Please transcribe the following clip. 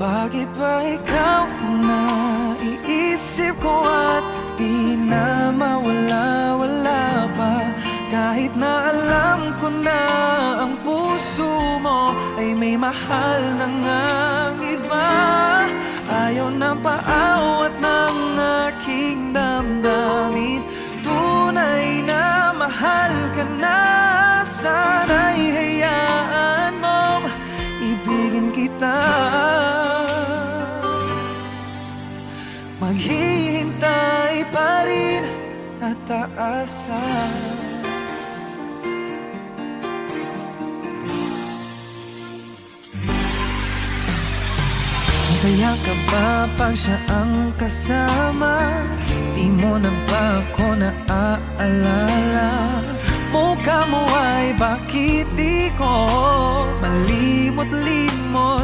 Bakit ba ikaw ang naiisip ko at di na mawala-wala pa? Kahit na alam ko na ang puso mo ay may mahal na ngang iba. Ayaw na paawat ng aking damdamin. Tunay na mahal ka na. Sana'y hayaan mong ibigin kita. Maghihintay pa rin at aasa. Masaya ka ba pag siya ang kasama? Di mo na ba ako naaalala? Mukha mo ay bakit di ko malimot-limot